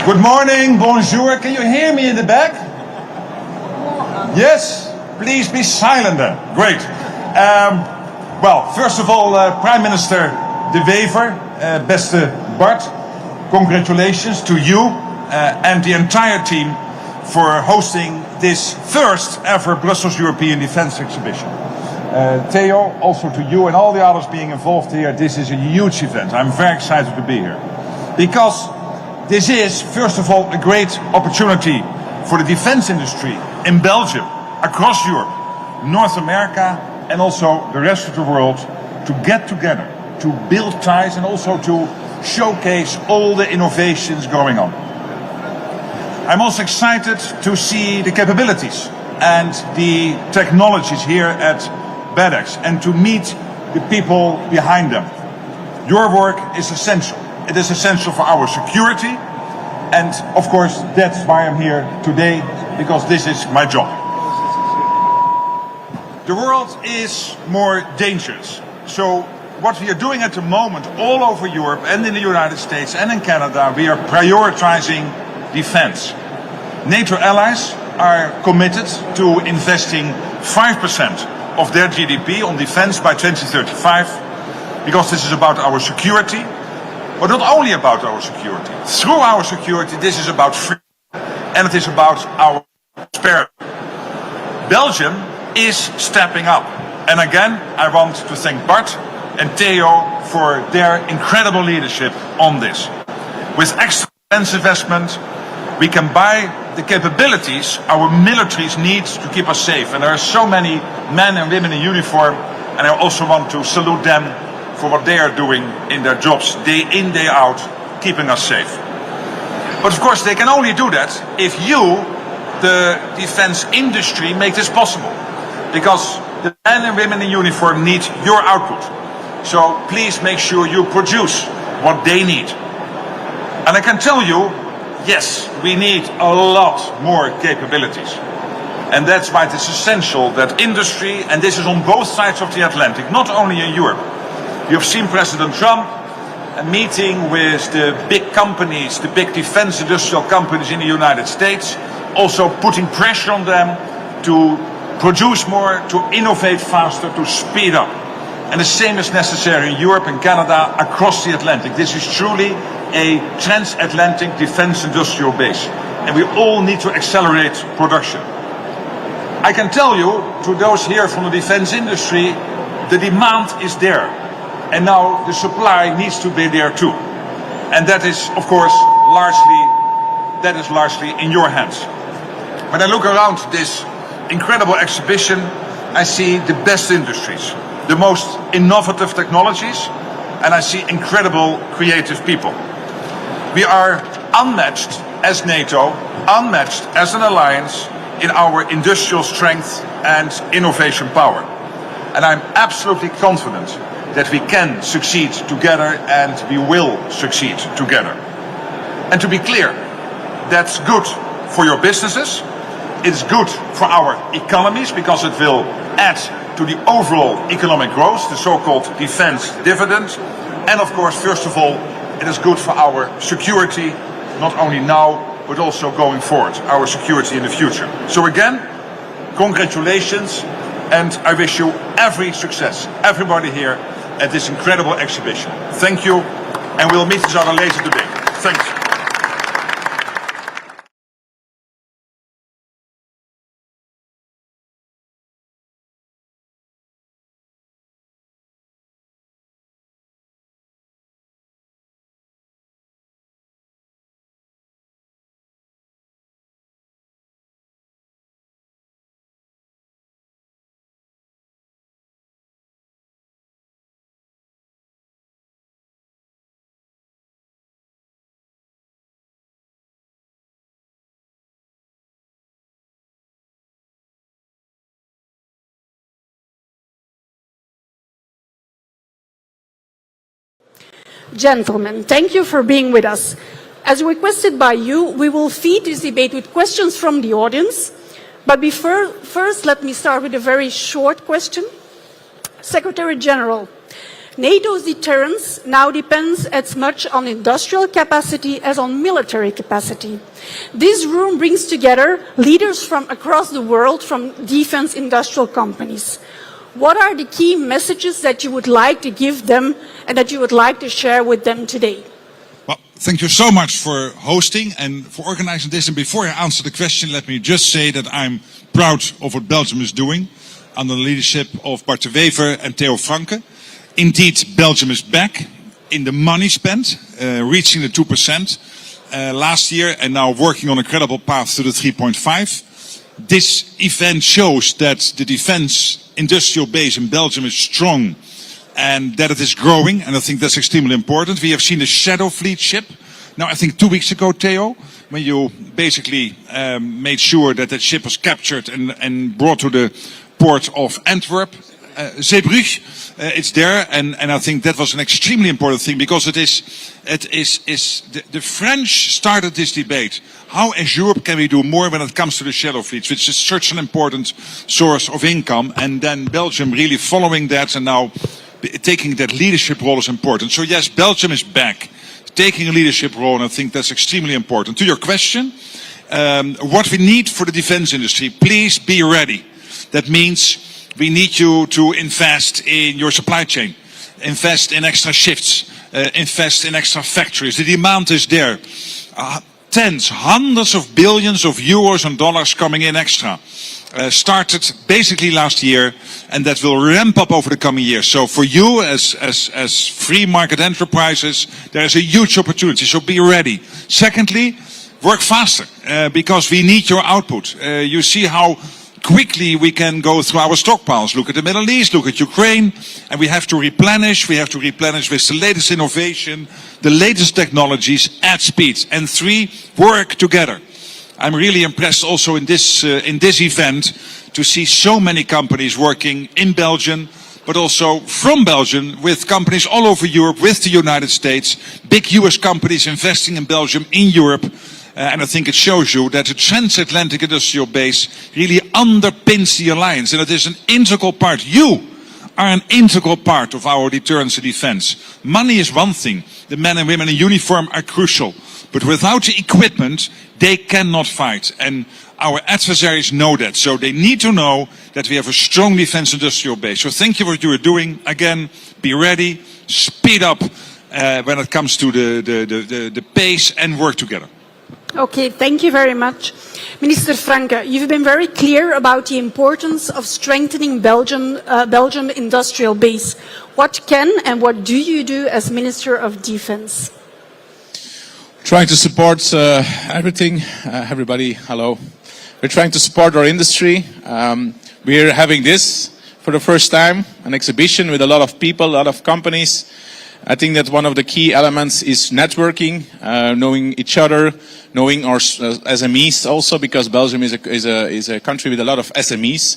Good morning, bonjour. Can you hear me in the back? Yes? Please be silent then. Great. Well, first of all, Prime Minister De Wever, beste Bart, congratulations to you and the entire team for hosting this first ever Brussels European Defence Exhibition. Theo, also to you and all the others being involved here, this is a huge event. I'm very excited to be here. Because this is, first of all, a great opportunity for the defence industry in Belgium, across Europe, North America and also the rest of the world to get together, to build ties and also to showcase all the innovations going on. I'm also excited to see the capabilities and the technologies here at BEDEX and to meet the people behind them. Your work is essential. It is essential for our security, and of course that's why I'm here today, because this is my job. The world is more dangerous, so what we are doing at the moment all over Europe and in the United States and in Canada, we are prioritizing defense. NATO allies are committed to investing 5% of their GDP on defense by 2035, because this is about our security. But not only about our security. Through our security, this is about freedom and it is about our prosperity. Belgium is stepping up. And again, I want to thank Bart and Theo for their incredible leadership on this. With extra defense investment, we can buy the capabilities our militaries need to keep us safe. And there are so many men and women in uniform, and I also want to salute them for what they are doing in their jobs, day in, day out, keeping us safe. But of course, they can only do that if you, the defense industry, make this possible. Because the men and women in uniform need your output. So please make sure you produce what they need. And I can tell you, yes, we need a lot more capabilities. And that's why it is essential that industry, and this is on both sides of the Atlantic, not only in Europe. You have seen President Trump meeting with the big companies, the big defense industrial companies in the United States, also putting pressure on them to produce more, to innovate faster, to speed up. And the same is necessary in Europe and Canada, across the Atlantic. This is truly a transatlantic defense industrial base. And we all need to accelerate production. I can tell you, to those here from the defense industry, the demand is there. And now the supply needs to be there too. And that is, of course, largely in your hands. When I look around this incredible exhibition, I see the best industries, the most innovative technologies, and I see incredible creative people. We are unmatched as NATO, unmatched as an alliance in our industrial strength and innovation power. And I'm absolutely confident that we can succeed together and we will succeed together. And to be clear, that's good for your businesses, it's good for our economies because it will add to the overall economic growth, the so-called defense dividend, and of course, first of all, it is good for our security, not only now, but also going forward, our security in the future. So again, congratulations, and I wish you every success, everybody here, at this incredible exhibition. Thank you, and we'll meet each other later today. Thanks. Gentlemen, thank you for being with us. As requested by you, we will feed this debate with questions from the audience. But first, let me start with a very short question. Secretary General, NATO's deterrence now depends as much on industrial capacity as on military capacity. This room brings together leaders from across the world from defense industrial companies. What are the key messages that you would like to give them and that you would like to share with them today? Well, thank you so much for hosting and for organizing this. And before I answer the question, let me just say that I'm proud of what Belgium is doing under the leadership of Bart de Wever and Theo Franke. Indeed, Belgium is back in the money spent, reaching the 2% last year and now working on a credible path to the 3.5. This event shows that the defense industrial base in Belgium is strong and that it is growing, and I think that's extremely important. We have seen the Shadow Fleet ship, now I think 2 weeks ago, Theo, when you basically made sure that that ship was captured and brought to the port of Antwerp. Zeebrugge, it's there, and I think that was an extremely important thing because the French started this debate. How as Europe can we do more when it comes to the shadow fleets, which is such an important source of income, and then Belgium really following that and now taking that leadership role is important. So yes, Belgium is back, taking a leadership role, and I think that's extremely important. To your question, what we need for the defense industry, please be ready. That means we need you to invest in your supply chain, invest in extra shifts, invest in extra factories. The demand is there. Tens, hundreds of billions of euros and dollars coming in extra. Started basically last year, and that will ramp up over the coming years. So for you as free market enterprises, there is a huge opportunity, so be ready. Secondly, work faster, because we need your output. You see how quickly we can go through our stockpiles. Look at the Middle East, look at Ukraine, and we have to replenish. We have to replenish with the latest innovation, the latest technologies at speed. And 3, work together. I'm really impressed also in this event to see so many companies working in Belgium, but also from Belgium with companies all over Europe, with the United States, big US companies investing in Belgium, in Europe. And I think it shows you that the transatlantic industrial base really underpins the alliance, and it is an integral part. You are an integral part of our deterrence and defense. Money is one thing. The men and women in uniform are crucial. But without the equipment, they cannot fight. And our adversaries know that. So they need to know that we have a strong defense industrial base. So thank you for what you are doing. Again, be ready, speed up when it comes to the pace, and work together. Okay, thank you very much. Minister Franke, you've been very clear about the importance of strengthening Belgium industrial base. What can and what do you do as Minister of Defense? Trying to support everything. Everybody, hello. We're trying to support our industry. We're having this for the first time, an exhibition with a lot of people, a lot of companies. I think that one of the key elements is networking, knowing each other, knowing our SMEs also, because Belgium is a country with a lot of SMEs.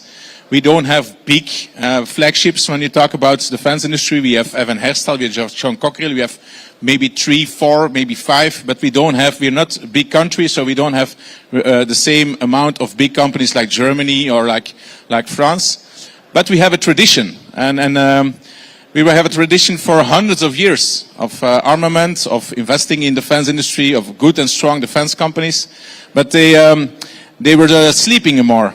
We don't have big flagships when you talk about defense industry. We have Evan Herstal, we have John Cockerill, we have maybe 3, 4, maybe 5, but we're not a big country, so we don't have the same amount of big companies like Germany or like France. But we have a tradition, and we have a tradition for hundreds of years of armament, of investing in defense industry, of good and strong defense companies. But they were sleeping more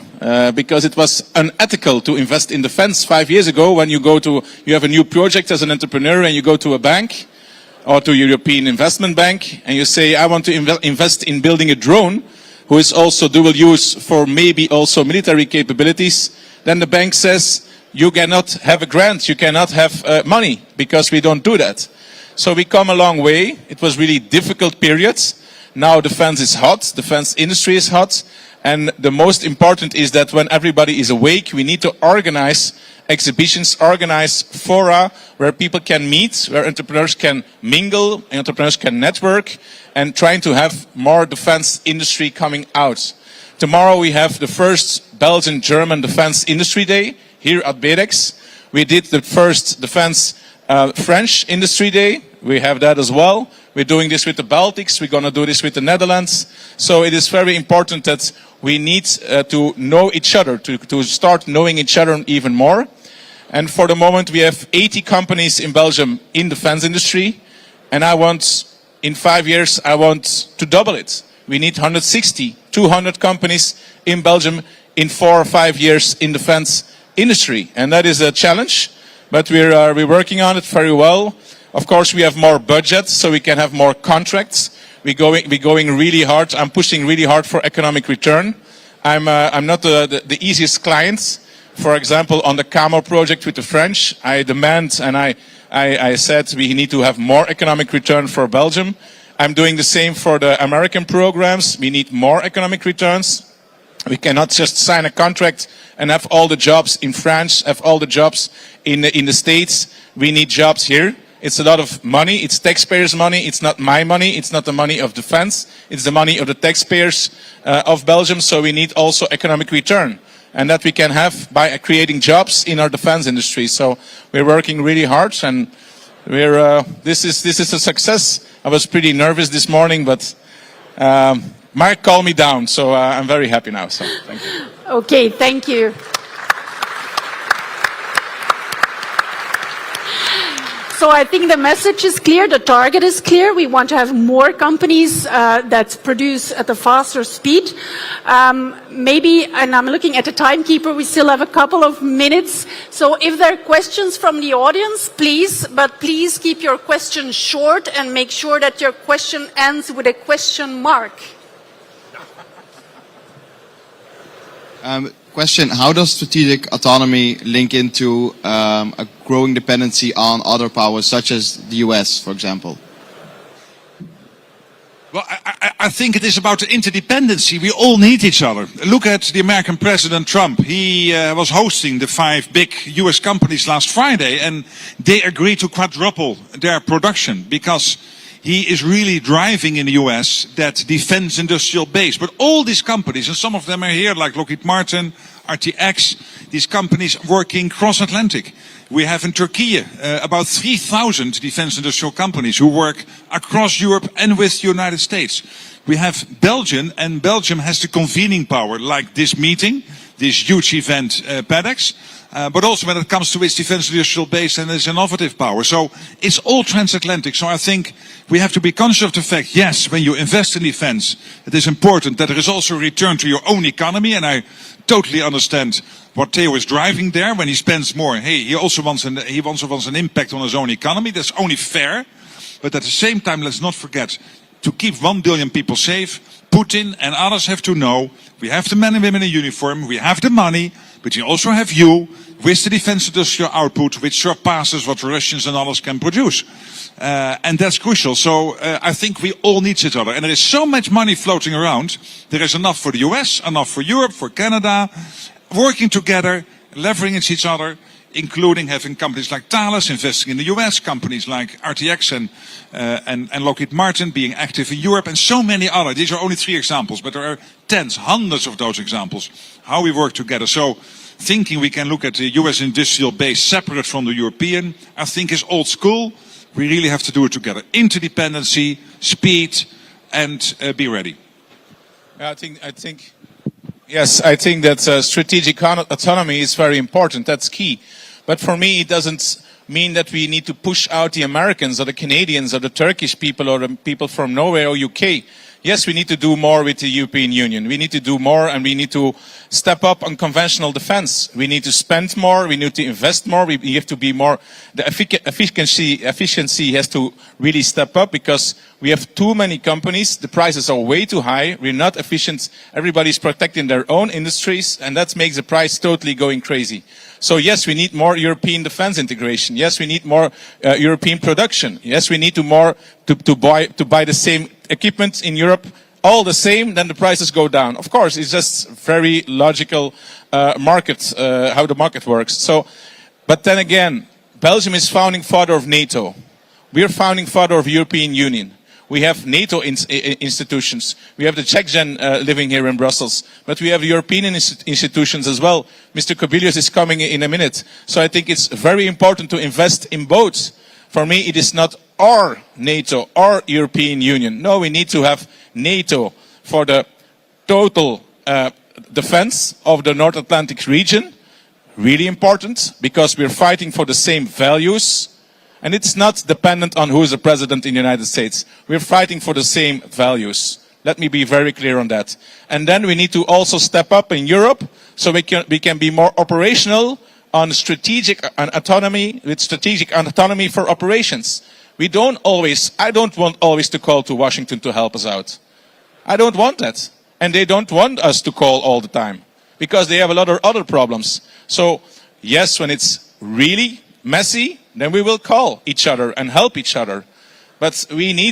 because it was unethical to invest in defense 5 years ago. When you have a new project as an entrepreneur and you go to a bank or to a European Investment Bank and you say, I want to invest in building a drone who is also dual use for maybe also military capabilities, then the bank says, you cannot have a grant, you cannot have money, because we don't do that. So we come a long way. It was really difficult periods. Now defense is hot, defense industry is hot, and the most important is that when everybody is awake, we need to organize exhibitions, organize fora where people can meet, where entrepreneurs can mingle, entrepreneurs can network, and trying to have more defense industry coming out. Tomorrow we have the first Belgian-German Defense Industry Day here at BEDEX. We did the first Defense French Industry Day. We have that as well. We're doing this with the Baltics. We're going to do this with the Netherlands. So it is very important that we need to know each other, to start knowing each other even more. And for the moment, we have 80 companies in Belgium in the defense industry. And in 5 years, I want to double it. We need 160, 200 companies in Belgium in 4 or 5 years in the defense industry. And that is a challenge, but we're working on it very well. Of course, we have more budget, so we can have more contracts. We're going really hard. I'm pushing really hard for economic return. I'm not the easiest client. For example, on the Camo project with the French, I demand and I said we need to have more economic return for Belgium. I'm doing the same for the American programs. We need more economic returns. We cannot just sign a contract and have all the jobs in France, have all the jobs in the States. We need jobs here. It's a lot of money. It's taxpayers' money. It's not my money. It's not the money of defense. It's the money of the taxpayers of Belgium. So we need also economic return. And that we can have by creating jobs in our defense industry. So we're working really hard, and this is a success. I was pretty nervous this morning, but Mark calmed me down, so I'm very happy now. So thank you. Okay, thank you. So I think the message is clear, the target is clear. We want to have more companies that produce at a faster speed. Maybe, and I'm looking at the timekeeper, we still have a couple of minutes. So if there are questions from the audience, please, but please keep your question short and make sure that your question ends with a question mark. Question, how does strategic autonomy link into a growing dependency on other powers, such as the US, for example? Well, I think it is about the interdependency. We all need each other. Look at the American President Trump. He was hosting the 5 big US companies last Friday, and they agreed to quadruple their production because he is really driving in the US that defense industrial base. But all these companies, and some of them are here, like Lockheed Martin, RTX, these companies working cross-Atlantic. We have in Turkey about 3,000 defense industrial companies who work across Europe and with the United States. We have Belgium, and Belgium has the convening power, like this meeting, this huge event, PEDEX. But also when it comes to its defense industrial base and its innovative power. So it's all transatlantic. So I think we have to be conscious of the fact, yes, when you invest in defense, it is important that there is also a return to your own economy. And I totally understand what Theo is driving there when he spends more. Hey, he also wants an impact on his own economy. That's only fair. But at the same time, let's not forget to keep 1 billion people safe. Putin and others have to know we have the men and women in uniform, we have the money, but we also have you with the defense industrial output, which surpasses what the Russians and others can produce. And that's crucial. So I think we all need each other. And there is so much money floating around. There is enough for the US, enough for Europe, for Canada, working together, leveraging each other, including having companies like Thales investing in the US, companies like RTX and Lockheed Martin being active in Europe, and so many other. These are only 3 examples, but there are tens, hundreds of those examples, how we work together. So thinking we can look at the US industrial base separate from the European, I think is old school. We really have to do it together. Interdependency, speed, and be ready. I think yes, I think that strategic autonomy is very important. That's key. But for me, it doesn't mean that we need to push out the Americans or the Canadians or the Turkish people or the people from Norway or UK. Yes, we need to do more with the European Union. We need to do more, and we need to step up on conventional defense. We need to spend more. We need to invest more. We have to be more. The efficiency has to really step up because we have too many companies. The prices are way too high. We're not efficient. Everybody's protecting their own industries, and that makes the price totally going crazy. So yes, we need more European defense integration. Yes, we need more European production. Yes, we need to buy the same equipment in Europe, all the same, then the prices go down. Of course, it's just very logical market, how the market works. So, but then again, Belgium is founding father of NATO. We are founding father of European Union. We have NATO institutions. We have the Czech-gen living here in Brussels. But we have European institutions as well. Mr. Kobilius is coming in a minute. So I think it's very important to invest in both. For me, it is not or NATO or European Union. No, we need to have NATO for the total defense of the North Atlantic region, really important because we're fighting for the same values. And it's not dependent on who is the president in the United States. We're fighting for the same values. Let me be very clear on that. And then we need to also step up in Europe so we can be more operational on strategic autonomy, with strategic autonomy for operations. I don't want always to call to Washington to help us out. I don't want that. And they don't want us to call all the time because they have a lot of other problems. So yes, when it's really messy, then we will call each other and help each other. But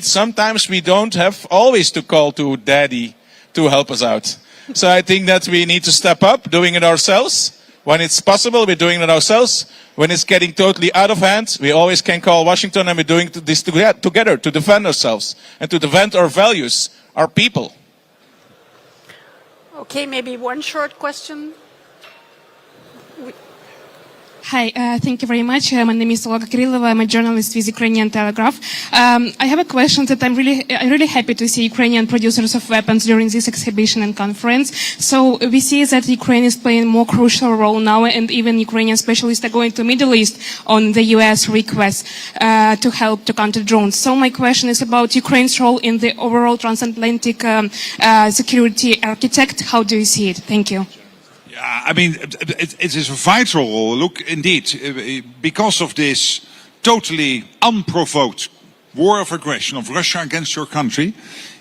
sometimes we don't have always to call to daddy to help us out. So I think that we need to step up, doing it ourselves. When it's possible, we're doing it ourselves. When it's getting totally out of hand, we always can call Washington, and we're doing this together to defend ourselves and to defend our values, our people. Okay, maybe one short question. Hi, thank you very much. My name is Olga Kirillova. I'm a journalist with Ukrainian Telegraph. I have a question that I'm really happy to see Ukrainian producers of weapons during this exhibition and conference. So we see that Ukraine is playing a more crucial role now, and even Ukrainian specialists are going to Middle East on the US request to help to counter drones. So my question is about Ukraine's role in the overall transatlantic security architect. How do you see it? Thank you. Yeah, I mean, it is a vital look indeed, because of this totally unprovoked war of aggression of Russia against your country.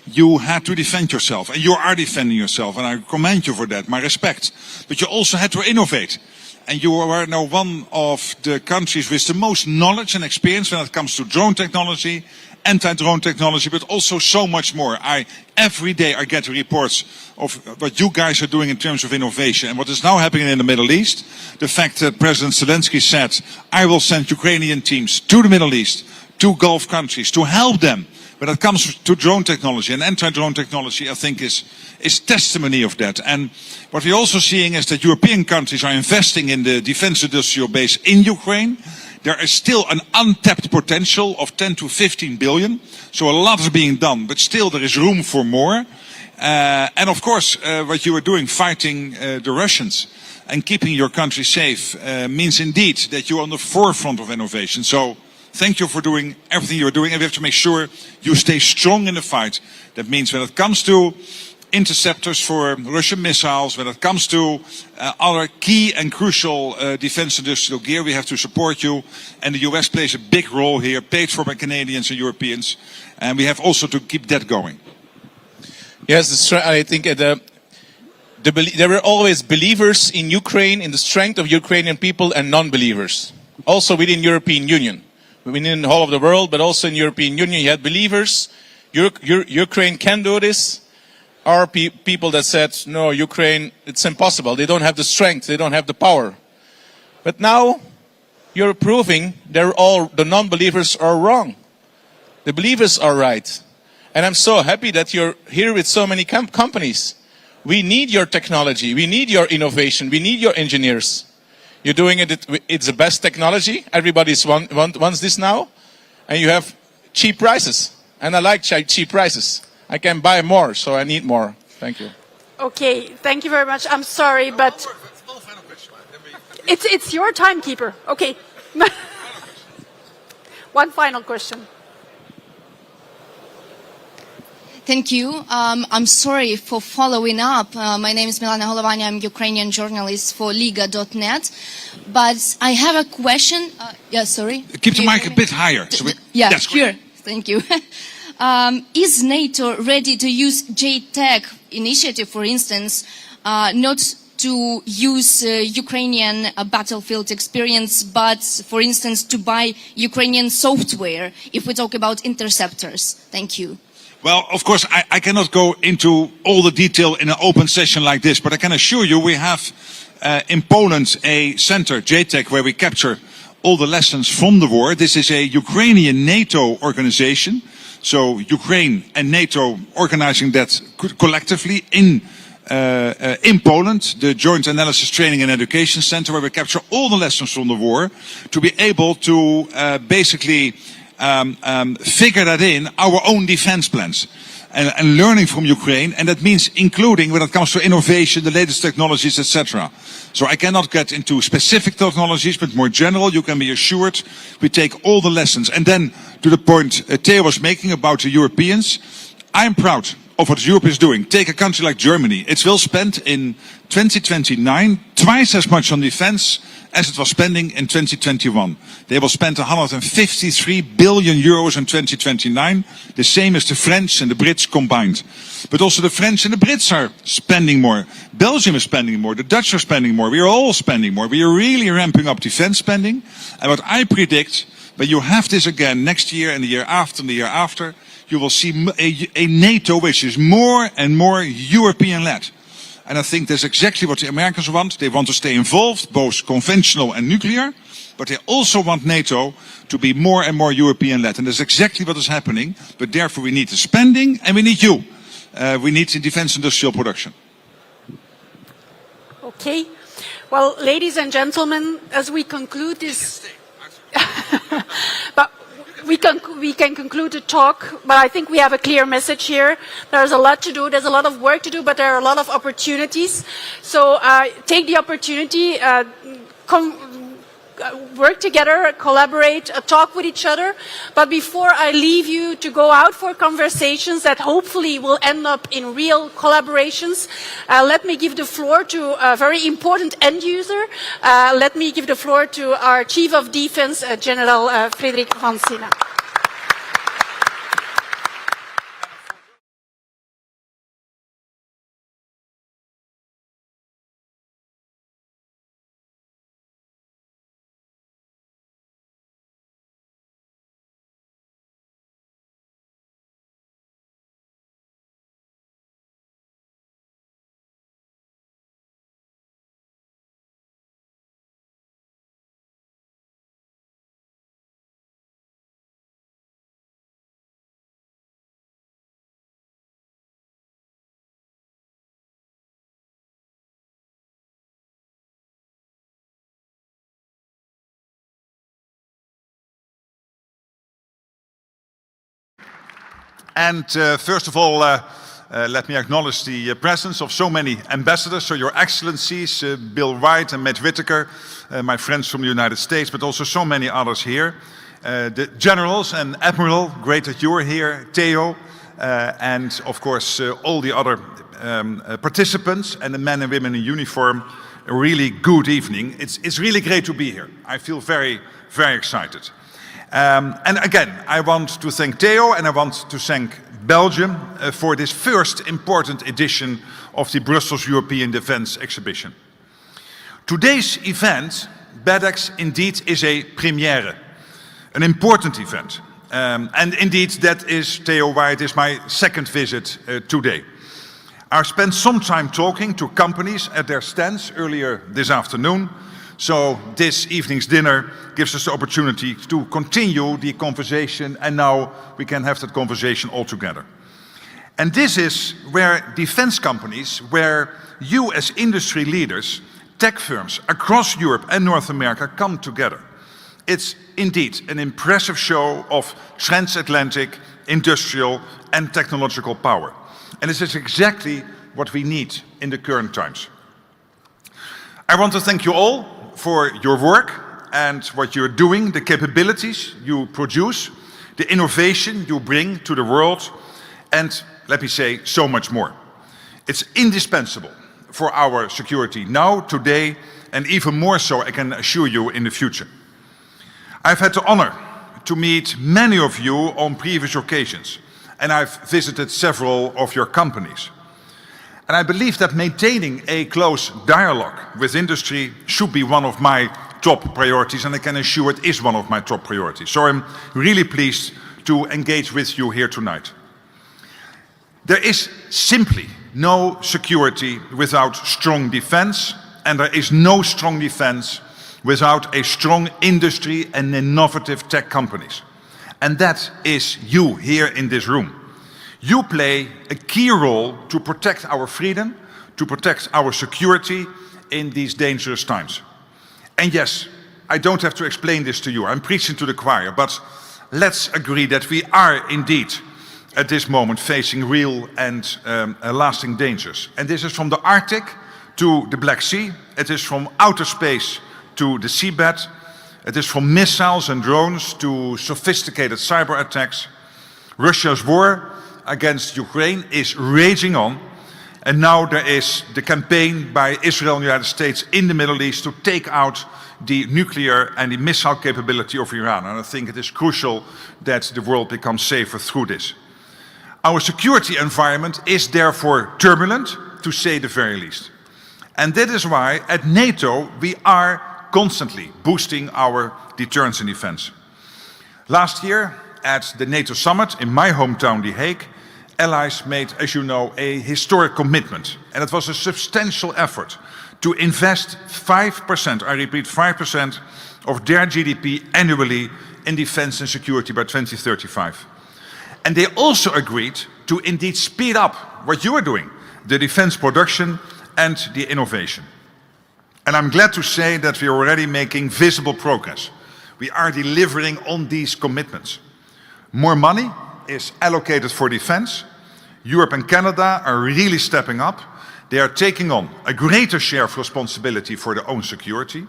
You had to defend yourself, and you are defending yourself, and I commend you for that, my respect. But you also had to innovate, and you are now one of the countries with the most knowledge and experience when it comes to drone technology, anti-drone technology, but also so much more. Every day I get reports of what you guys are doing in terms of innovation and what is now happening in the Middle East. The fact that President Zelensky said, I will send Ukrainian teams to the Middle East, to Gulf countries, to help them when it comes to drone technology and anti-drone technology, I think is testimony of that. And what we're also seeing is that European countries are investing in the defense industrial base in Ukraine. There is still an untapped potential of 10 to 15 billion. So a lot is being done, but still there is room for more. And of course, what you are doing, fighting the Russians and keeping your country safe, means indeed that you are on the forefront of innovation. So thank you for doing everything you're doing. And we have to make sure you stay strong in the fight. That means when it comes to interceptors for Russian missiles, when it comes to other key and crucial defense industrial gear, we have to support you. And the US plays a big role here, paid for by Canadians and Europeans. And we have also to keep that going. Yes, I think there were always believers in Ukraine, in the strength of Ukrainian people, and non-believers. Also within European Union. Within the whole of the world, but also in European Union, you had believers. Ukraine can do this. Are people that said, no, Ukraine, it's impossible. They don't have the strength. They don't have the power. But now you're proving the non-believers are wrong. The believers are right. And I'm so happy that you're here with so many companies. We need your technology. We need your innovation. We need your engineers. You're doing it. It's the best technology. Everybody wants this now. And you have cheap prices. And I like cheap prices. I can buy more, so I need more. Thank you. Okay, thank you very much. I'm sorry, but it's your timekeeper. Okay. One final question. Thank you. I'm sorry for following up. My name is Milana Golovanya. I'm Ukrainian journalist for Liga.net. But I have a question. Sorry. Keep the mic a bit higher. Sure. Thank you. Is NATO ready to use JTAG initiative, for instance, not to use Ukrainian battlefield experience, but, for instance, to buy Ukrainian software, if we talk about interceptors? Thank you. Well, of course, I cannot go into all the detail in an open session like this, but I can assure you we have in Poland a center, JTAG, where we capture all the lessons from the war. This is a Ukrainian NATO organization. So Ukraine and NATO organizing that collectively in Poland, the Joint Analysis Training and Education Center, where we capture all the lessons from the war to be able to basically figure that in our own defense plans. and learning from Ukraine, and that means including, when it comes to innovation, the latest technologies, etc. So I cannot get into specific technologies, but more general, you can be assured we take all the lessons. And then to the point Theo was making about the Europeans, I'm proud of what Europe is doing. Take a country like Germany. It will spend in 2029 twice as much on defense as it was spending in 2021. They will spend 153 billion euros in 2029, the same as the French and the Brits combined. But also the French and the Brits are spending more. Belgium is spending more. The Dutch are spending more. We are all spending more. We are really ramping up defense spending. And what I predict, when you have this again next year and the year after and the year after, you will see a NATO which is more and more European-led. And I think that's exactly what the Americans want. They want to stay involved, both conventional and nuclear, but they also want NATO to be more and more European-led. And that's exactly what is happening. But therefore we need the spending and we need you. We need the defense industrial production. Okay. Well, ladies and gentlemen, as we conclude this... but we can conclude the talk, but I think we have a clear message here. There's a lot to do, there's a lot of work to do, but there are a lot of opportunities. So take the opportunity, work together, collaborate, talk with each other. But before I leave you to go out for conversations that hopefully will end up in real collaborations, let me give the floor to a very important end user. Let me give the floor to our Chief of Defense, General Frederik van Sina. And first of all, let me acknowledge the presence of so many ambassadors. So Your Excellencies, Bill White and Matt Whitaker, my friends from the United States, but also so many others here. The generals and admiral, great that you're here, Theo, and of course all the other participants and the men and women in uniform. A really good evening. It's really great to be here. I feel very, very excited. And again, I want to thank Theo and I want to thank Belgium for this first important edition of the Brussels European Defence Exhibition. Today's event, BEDEX, indeed is a premiere, an important event. And indeed, that is, Theo, why it is my second visit today. I've spent some time talking to companies at their stands earlier this afternoon. So this evening's dinner gives us the opportunity to continue the conversation, and now we can have that conversation all together. And this is where defense companies, where you as industry leaders, tech firms across Europe and North America come together. It's indeed an impressive show of transatlantic industrial and technological power. And this is exactly what we need in the current times. I want to thank you all for your work and what you're doing, the capabilities you produce, the innovation you bring to the world, and let me say, so much more. It's indispensable for our security now, today, and even more so, I can assure you, in the future. I've had the honor to meet many of you on previous occasions, and I've visited several of your companies. And I believe that maintaining a close dialogue with industry should be one of my top priorities, and I can assure it is one of my top priorities. So I'm really pleased to engage with you here tonight. There is simply no security without strong defense, and there is no strong defense without a strong industry and innovative tech companies. And that is you here in this room. You play a key role to protect our freedom, to protect our security in these dangerous times. And yes, I don't have to explain this to you. I'm preaching to the choir, but let's agree that we are indeed at this moment facing real and lasting dangers. And this is from the Arctic to the Black Sea. It is from outer space to the seabed. It is from missiles and drones to sophisticated cyber attacks. Russia's war against Ukraine is raging on. And now there is the campaign by Israel and the United States in the Middle East to take out the nuclear and the missile capability of Iran. And I think it is crucial that the world becomes safer through this. Our security environment is therefore turbulent, to say the very least. And that is why at NATO we are constantly boosting our deterrence and defense. Last year at the NATO summit in my hometown, The Hague, allies made, as you know, a historic commitment. And it was a substantial effort to invest 5%, I repeat, 5% of their GDP annually in defense and security by 2035. And they also agreed to indeed speed up what you are doing, the defense production and the innovation. And I'm glad to say that we are already making visible progress. We are delivering on these commitments. More money is allocated for defense. Europe and Canada are really stepping up. They are taking on a greater share of responsibility for their own security.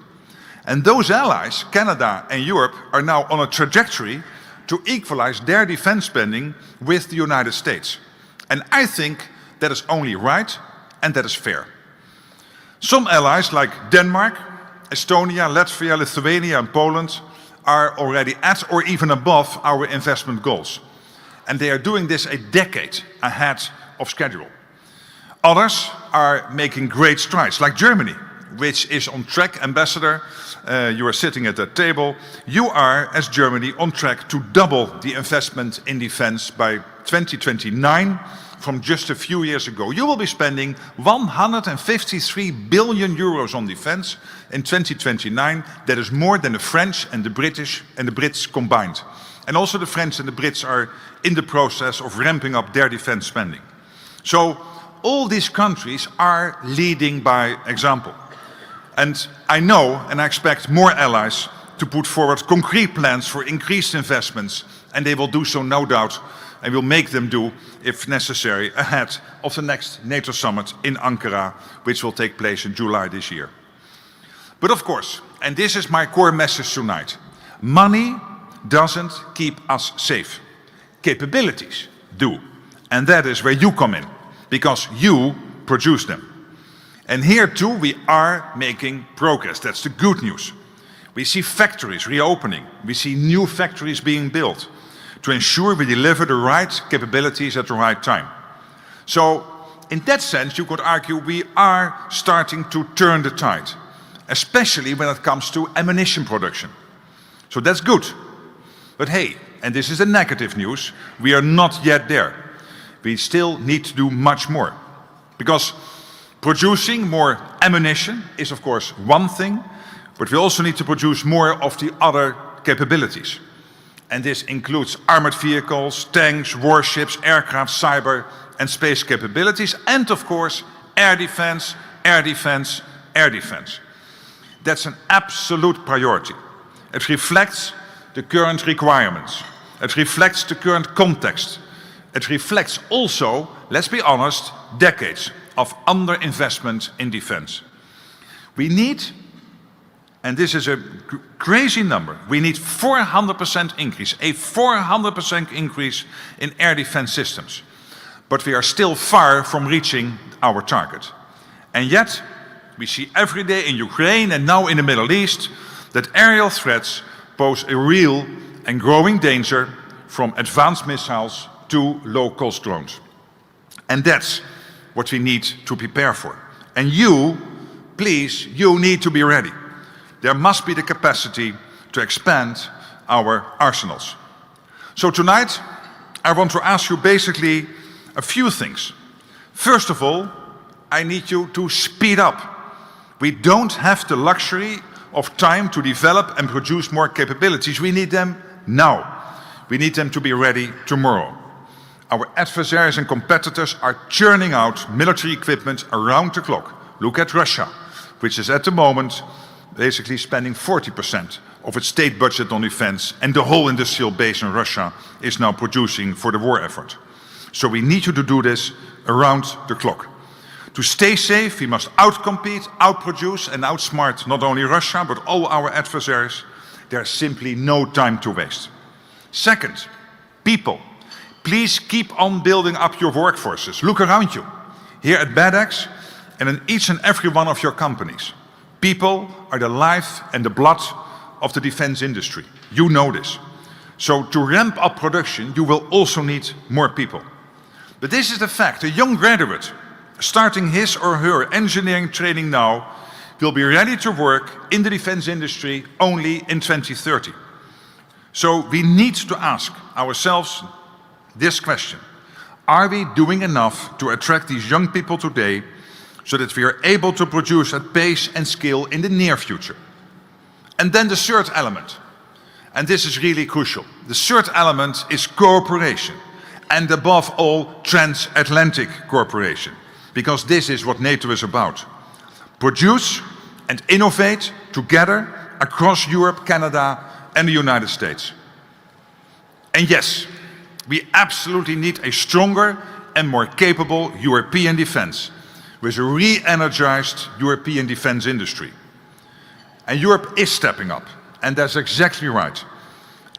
And those allies, Canada and Europe, are now on a trajectory to equalize their defense spending with the United States. And I think that is only right and that is fair. Some allies like Denmark, Estonia, Latvia, Lithuania and Poland are already at or even above our investment goals. And they are doing this a decade ahead of schedule. Others are making great strides, like Germany, which is on track. Ambassador, you are sitting at that table. You are, as Germany, on track to double the investment in defense by 2029 from just a few years ago. You will be spending 153 billion euros on defense in 2029. That is more than the French and the British and the Brits combined. And also the French and the Brits are in the process of ramping up their defense spending. So all these countries are leading by example. And I know and I expect more allies to put forward concrete plans for increased investments, and they will do so, no doubt, and will make them do, if necessary, ahead of the next NATO summit in Ankara, which will take place in July this year. But of course, and this is my core message tonight, money doesn't keep us safe. Capabilities do. And that is where you come in, because you produce them. And here too we are making progress. That's the good news. We see factories reopening. We see new factories being built to ensure we deliver the right capabilities at the right time. So in that sense, you could argue we are starting to turn the tide, especially when it comes to ammunition production. So that's good. But hey, and this is the negative news, we are not yet there. We still need to do much more. Because producing more ammunition is of course one thing, but we also need to produce more of the other capabilities. And this includes armored vehicles, tanks, warships, aircraft, cyber and space capabilities, and of course air defense, air defense, air defense. That's an absolute priority. It reflects the current requirements. It reflects the current context. It reflects also, let's be honest, decades of underinvestment in defense. We need, and this is a crazy number, we need 400% increase, a 400% increase in air defense systems. But we are still far from reaching our target. And yet, we see every day in Ukraine and now in the Middle East that aerial threats pose a real and growing danger from advanced missiles to low-cost drones. And that's what we need to prepare for. And you, please, you need to be ready. There must be the capacity to expand our arsenals. So tonight, I want to ask you basically a few things. First of all, I need you to speed up. We don't have the luxury of time to develop and produce more capabilities. We need them now. We need them to be ready tomorrow. Our adversaries and competitors are churning out military equipment around the clock. Look at Russia, which is at the moment basically spending 40% of its state budget on defense, and the whole industrial base in Russia is now producing for the war effort. So we need you to do this around the clock. To stay safe, we must outcompete, outproduce and outsmart not only Russia, but all our adversaries. There's simply no time to waste. Second, people. Please keep on building up your workforces. Look around you. Here at BEDX and in each and every one of your companies. People are the life and the blood of the defense industry. You know this. So to ramp up production, you will also need more people. But this is the fact. A young graduate starting his or her engineering training now will be ready to work in the defense industry only in 2030. So we need to ask ourselves this question. Are we doing enough to attract these young people today so that we are able to produce at pace and scale in the near future? And then the third element, and this is really crucial. The third element is cooperation, and above all, transatlantic cooperation, because this is what NATO is about. Produce and innovate together across Europe, Canada, and the United States. And yes, we absolutely need a stronger and more capable European defense with a re-energized European defense industry. And Europe is stepping up, and that's exactly right.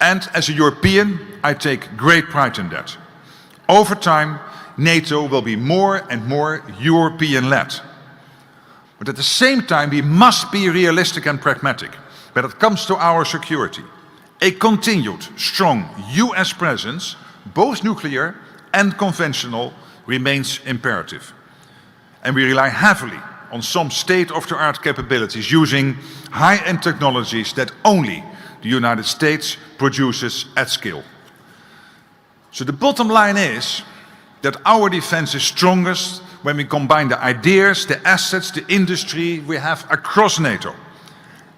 And as a European, I take great pride in that. Over time, NATO will be more and more European-led. But at the same time, we must be realistic and pragmatic when it comes to our security. A continued, strong US presence, both nuclear and conventional, remains imperative. And we rely heavily on some state-of-the-art capabilities using high-end technologies that only the United States produces at scale. So the bottom line is that our defense is strongest when we combine the ideas, the assets, the industry we have across NATO.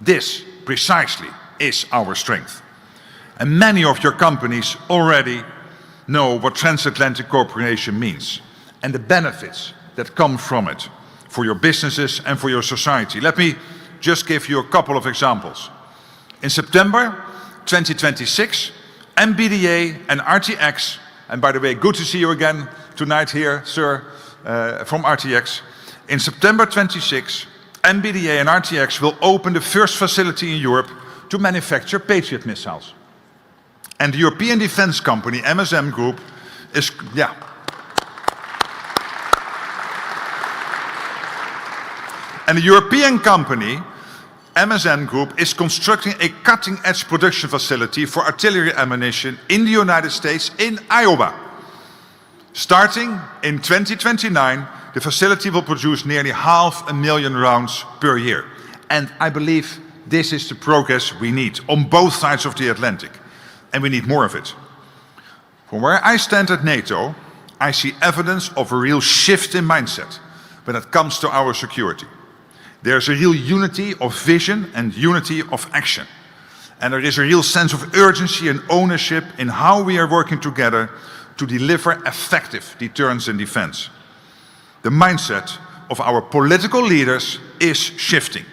This, precisely, is our strength. And many of your companies already know what transatlantic cooperation means and the benefits that come from it for your businesses and for your society. Let me just give you a couple of examples. In September 2026, MBDA and RTX, and by the way, good to see you again tonight here, sir, from RTX. In September 26, MBDA and RTX will open the first facility in Europe to manufacture Patriot missiles. And the European defense company, MSM Group, is, And the European company, MSM Group, is constructing a cutting-edge production facility for artillery ammunition in the United States in Iowa. Starting in 2029, the facility will produce nearly 500,000 rounds per year. And I believe this is the progress we need on both sides of the Atlantic. And we need more of it. From where I stand at NATO, I see evidence of a real shift in mindset when it comes to our security. There's a real unity of vision and unity of action. And there is a real sense of urgency and ownership in how we are working together to deliver effective deterrence and defense. The mindset of our political leaders is shifting.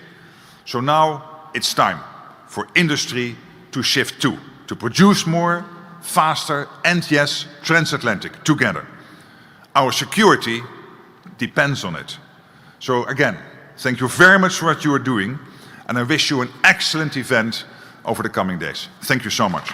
So now it's time for industry to shift too, to produce more, faster, and yes, transatlantic together. Our security depends on it. So again, thank you very much for what you are doing, and I wish you an excellent event over the coming days. Thank you so much.